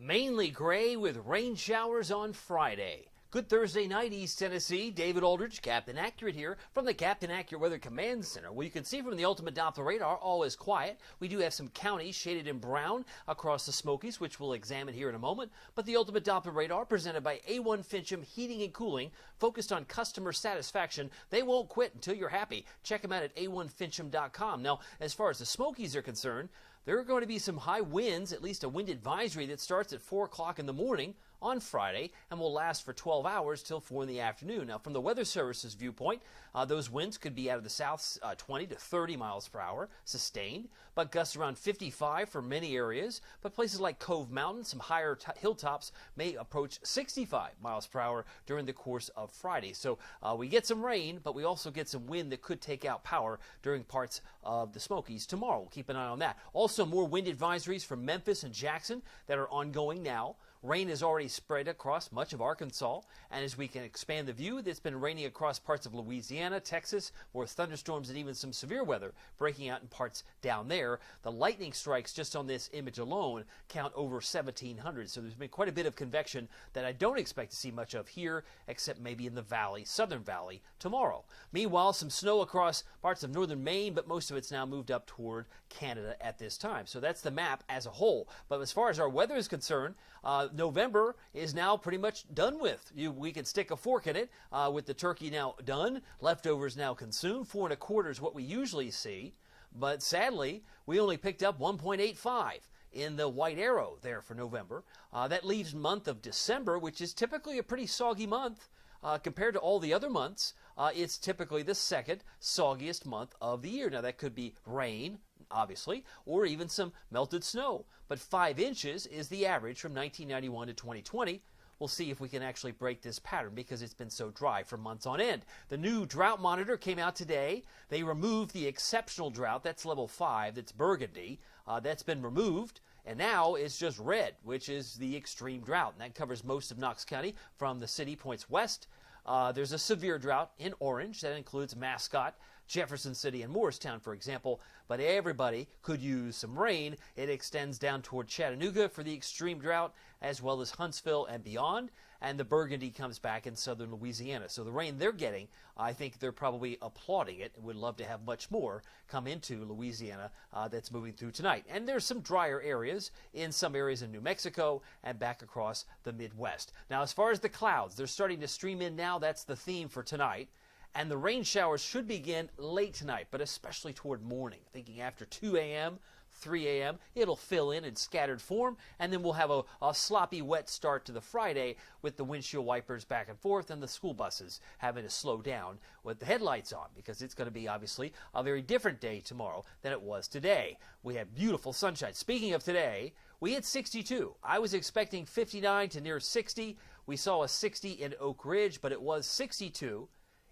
Mainly gray with rain showers on Friday. Good Thursday night, East Tennessee. David Aldridge, Captain Accurate here from the Captain Accurate Weather Command Center. Well, you can see from the Ultimate Doppler radar, all is quiet. We do have some counties shaded in brown across the Smokies, which we'll examine here in a moment. But the Ultimate Doppler radar, presented by A1 Fincham Heating and Cooling, focused on customer satisfaction. They won't quit until you're happy. Check them out at a1fincham.com. Now, as far as the Smokies are concerned, there are going to be some high winds, at least a wind advisory that starts at 4 o'clock in the morning on Friday and will last for 12 hours till 4 in the afternoon. Now, from the Weather Service's viewpoint, those winds could be out of the south 20 to 30 miles per hour, sustained, but gusts around 55 for many areas. But places like Cove Mountain, some higher hilltops, may approach 65 miles per hour during the course of Friday. So we get some rain, but we also get some wind that could take out power during parts of the Smokies tomorrow. We'll keep an eye on that. Also, more wind advisories for Memphis and Jackson that are ongoing now. Rain is already spread across much of Arkansas, and as we can expand the view, it's been raining across parts of Louisiana, Texas, with thunderstorms and even some severe weather breaking out in parts down there. The lightning strikes just on this image alone count over 1,700, so there's been quite a bit of convection that I don't expect to see much of here, except maybe in the valley, southern valley, tomorrow. Meanwhile, some snow across parts of northern Maine, but most of it's now moved up toward Canada at this time. So that's the map as a whole. But as far as our weather is concerned, November is now pretty much done with. We can stick a fork in it with the turkey now done, leftovers now consumed. 4 1/4 is what we usually see, but sadly, we only picked up 1.85 in the white arrow there for November. That leaves month of December, which is typically a pretty soggy month. Compared to all the other months, it's typically the second soggiest month of the year. Now, that could be rain, obviously, or even some melted snow. But 5 inches is the average from 1991 to 2020. We'll see if we can actually break this pattern because it's been so dry for months on end. The new drought monitor came out today. They removed the exceptional drought. That's level 5. That's burgundy. That's been removed. And now it's just red, which is the extreme drought. And that covers most of Knox County from the city points west. There's a severe drought in orange. That includes Mascot, Jefferson City, and Morristown, for example. But everybody could use some rain. It extends down toward Chattanooga for the extreme drought, as well as Huntsville and beyond. And the burgundy comes back in southern Louisiana. So the rain they're getting, I think they're probably applauding it and would love to have much more come into Louisiana that's moving through tonight. And there's some drier areas in some areas in New Mexico and back across the Midwest. Now, as far as the clouds, they're starting to stream in now. That's the theme for tonight. And the rain showers should begin late tonight, but especially toward morning. Thinking after 2 a.m., 3 a.m., it'll fill in scattered form, and then we'll have a sloppy, wet start to the Friday with the windshield wipers back and forth and the school buses having to slow down with the headlights on because it's going to be, obviously, a very different day tomorrow than it was today. We have beautiful sunshine. Speaking of today, we hit 62. I was expecting 59 to near 60. We saw a 60 in Oak Ridge, but it was 62.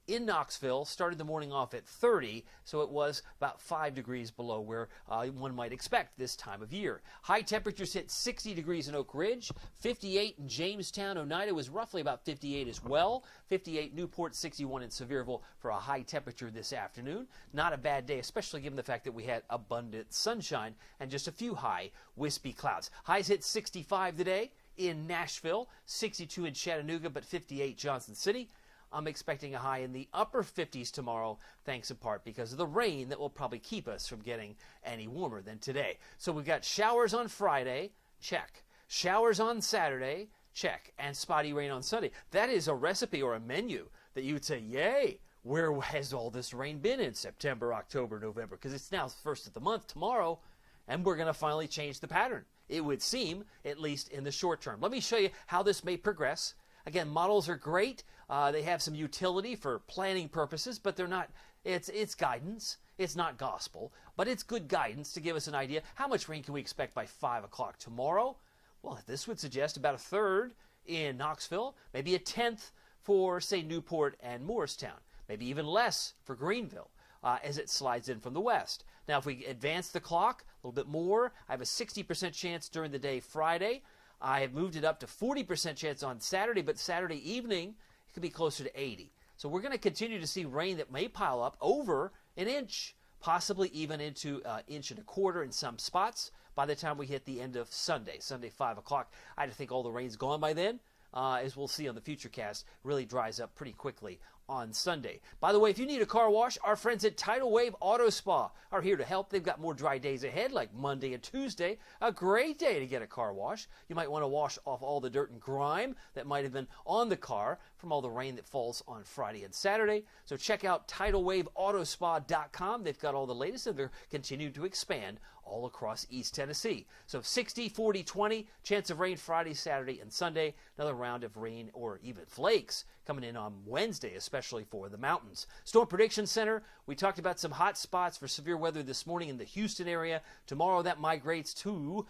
In Knoxville, started the morning off at 30, so it was about 5 degrees below where one might expect this time of year. High temperatures hit 60 degrees in Oak Ridge, 58 in Jamestown. Oneida was roughly about 58 as well. 58 Newport, 61 in Sevierville for a high temperature this afternoon. Not a bad day, especially given the fact that we had abundant sunshine and just a few high wispy clouds. Highs hit 65 today in Nashville, 62 in Chattanooga, but 58 Johnson City. I'm expecting a high in the upper 50s tomorrow, thanks in part because of the rain that will probably keep us from getting any warmer than today. So we've got showers on Friday, check. Showers on Saturday, check. And spotty rain on Sunday. That is a recipe or a menu that you would say, yay, where has all this rain been in September, October, November? Because it's now first of the month tomorrow, and we're going to finally change the pattern. It would seem, at least in the short term. Let me show you how this may progress. Again, models are great. They have some utility for planning purposes, but they're not, it's guidance. It's not gospel, but it's good guidance to give us an idea. How much rain can we expect by 5 o'clock tomorrow? Well, this would suggest about a third in Knoxville, maybe a tenth for, say, Newport and Morristown, maybe even less for Greenville as it slides in from the west. Now, if we advance the clock a little bit more, I have a 60% chance during the day Friday. I have moved it up to 40% chance on Saturday, but Saturday evening, it could be closer to 80. So we're going to continue to see rain that may pile up over an inch, possibly even into an inch and a quarter in some spots. by the time we hit the end of Sunday, 5 o'clock. I think all the rain's gone by then. As we'll see on the Futurecast, really dries up pretty quickly on Sunday. By the way, if you need a car wash, our friends at Tidal Wave Auto Spa are here to help. They've got more dry days ahead, like Monday and Tuesday. A great day to get a car wash. You might want to wash off all the dirt and grime that might have been on the car from all the rain that falls on Friday and Saturday. So check out TidalWaveAutospa.com. They've got all the latest, and they're continuing to expand all across East Tennessee. So 60, 40, 20, chance of rain Friday, Saturday, and Sunday. Another round of rain or even flakes coming in on Wednesday, especially for the mountains. Storm Prediction Center, we talked about some hot spots for severe weather this morning in the Houston area. Tomorrow that migrates to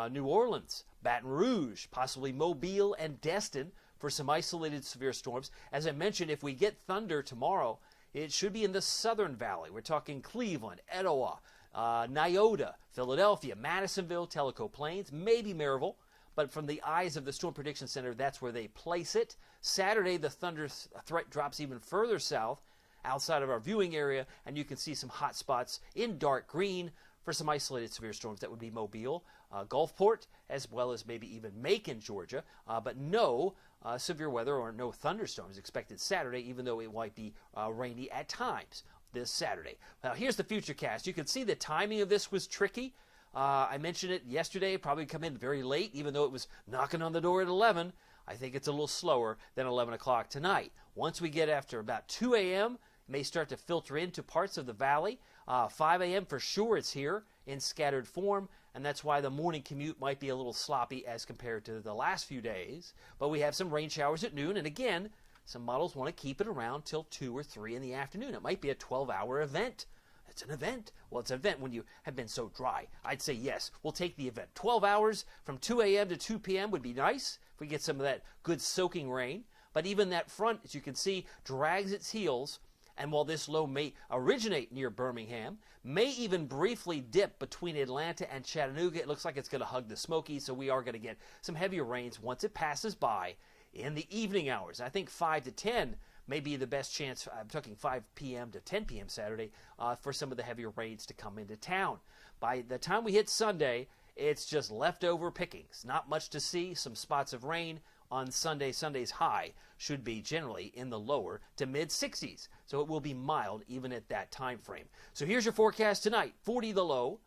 New Orleans, Baton Rouge, possibly Mobile and Destin for some isolated severe storms. As I mentioned, if we get thunder tomorrow, it should be in the southern valley. We're talking Cleveland, Etowah, Nyota, Philadelphia, Madisonville, Tellico Plains, maybe Maryville. But from the eyes of the Storm Prediction Center, that's where they place it. Saturday, the thunder threat drops even further south, outside of our viewing area, and you can see some hot spots in dark green for some isolated severe storms. That would be Mobile, Gulfport, as well as maybe even Macon, Georgia. But no severe weather or no thunderstorms expected Saturday, even though it might be rainy at times this Saturday. Now, here's the Futurecast. You can see the timing of this was tricky. I mentioned it yesterday, probably come in very late, even though it was knocking on the door at 11. I think it's a little slower than 11 o'clock tonight. Once we get after about 2 a.m., it may start to filter into parts of the valley. 5 a.m. for sure it's here in scattered form, and that's why the morning commute might be a little sloppy as compared to the last few days. But we have some rain showers at noon, and again, some models want to keep it around till 2 or 3 in the afternoon. It might be a 12-hour event. It's an event. Well, it's an event when you have been so dry. I'd say yes, we'll take the event. 12 hours from 2 a.m. to 2 p.m. would be nice if we get some of that good soaking rain. But even that front, as you can see, drags its heels. And while this low may originate near Birmingham, may even briefly dip between Atlanta and Chattanooga, it looks like it's going to hug the Smokies, so we are going to get some heavier rains once it passes by in the evening hours. I think 5 to 10 may be the best chance. I'm talking 5 p.m. to 10 p.m. Saturday for some of the heavier rains to come into town. By the time we hit Sunday, it's just leftover pickings. Not much to see. Some spots of rain on Sunday. Sunday's high should be generally in the lower to mid 60s. So it will be mild even at that time frame. So here's your forecast tonight. 40 the low.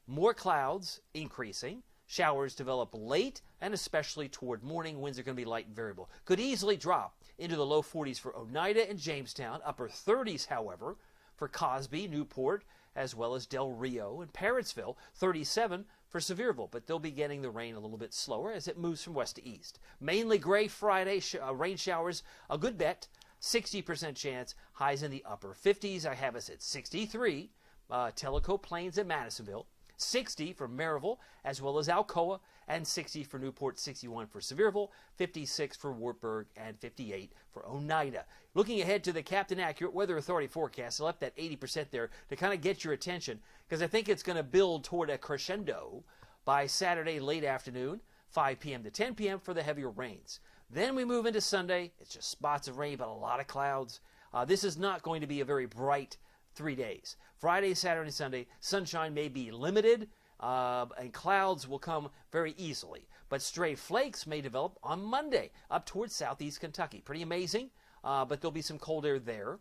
More clouds increasing. Showers develop late and especially toward morning. Winds are going to be light and variable. Could easily drop into the low 40s for Oneida and Jamestown. Upper 30s, however, for Cosby, Newport, as well as Del Rio and Parrotsville. 37 for Sevierville, but they'll be getting the rain a little bit slower as it moves from west to east. Mainly gray Friday, rain showers, a good bet. 60% chance, highs in the upper 50s. I have us at 63, Tellico Plains and Madisonville. 60 for Maryville, as well as Alcoa, and 60 for Newport, 61 for Sevierville, 56 for Wartburg, and 58 for Oneida. Looking ahead to the Captain Accurate Weather Authority forecast, I left that 80% there to kind of get your attention, because I think it's going to build toward a crescendo by Saturday late afternoon, 5 p.m. to 10 p.m. for the heavier rains. Then we move into Sunday. It's just spots of rain, but a lot of clouds. This is not going to be a very bright 3 days. Friday, Saturday, Sunday, sunshine may be limited, and clouds will come very easily. But stray flakes may develop on Monday up towards southeast Kentucky. Pretty amazing, but there'll be some cold air there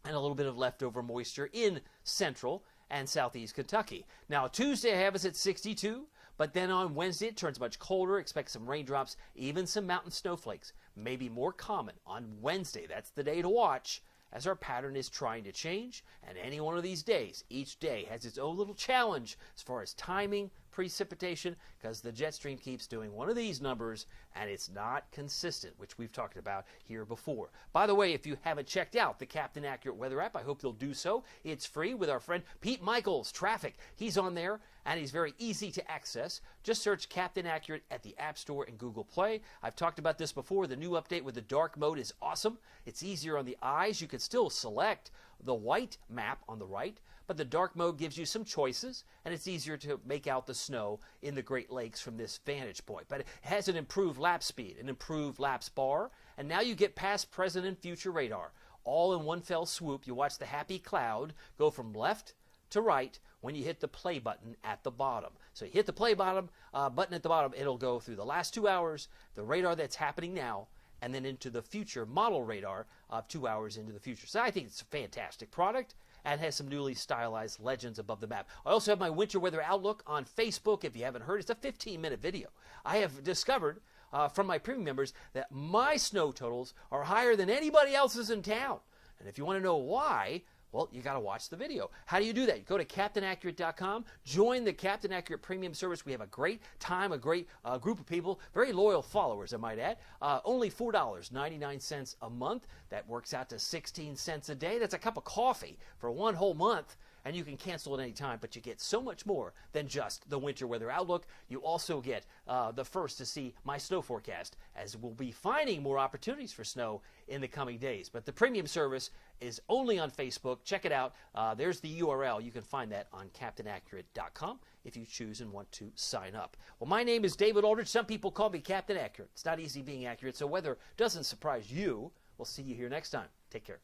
and a little bit of leftover moisture in central and southeast Kentucky. Now, Tuesday I have us at 62, but then on Wednesday it turns much colder. Expect some raindrops, even some mountain snowflakes. Maybe more common on Wednesday. That's the day to watch, as our pattern is trying to change, and any one of these days, each day has its own little challenge as far as timing, precipitation, because the jet stream keeps doing one of these numbers, and it's not consistent, which we've talked about here before. By the way, if you haven't checked out the Captain Accurate Weather app, I hope you'll do so. It's free with our friend Pete Michaels, Traffic. He's on there, and he's very easy to access. Just search Captain Accurate at the App Store and Google Play. I've talked about this before. The new update with the dark mode is awesome. It's easier on the eyes. You can still select the white map on the right, but the dark mode gives you some choices, and it's easier to make out the snow in the Great Lakes from this vantage point. But it has an improved lap speed, an improved lapse bar, and now you get past, present, and future radar. All in one fell swoop. You watch the happy cloud go from left to right when you hit the play button at the bottom. So you hit the play button at the bottom. It'll go through the last 2 hours, the radar that's happening now, and then into the future model radar of 2 hours into the future. So I think it's a fantastic product and has some newly stylized legends above the map. I also have my winter weather outlook on Facebook. If you haven't heard, it's a 15-minute video. I have discovered from my premium members that my snow totals are higher than anybody else's in town. And if you want to know why, well, you got to watch the video. How do you do that? You go to CaptainAccurate.com, join the Captain Accurate Premium service. We have a great time, a great group of people, very loyal followers, I might add. Only $4.99 a month. That works out to 16 cents a day. That's a cup of coffee for one whole month. And you can cancel at any time, but you get so much more than just the winter weather outlook. You also get the first to see my snow forecast, as we'll be finding more opportunities for snow in the coming days. But the premium service is only on Facebook. Check it out. There's the URL. You can find that on CaptainAccurate.com if you choose and want to sign up. Well, my name is David Aldridge. Some people call me Captain Accurate. It's not easy being accurate, so weather doesn't surprise you. We'll see you here next time. Take care.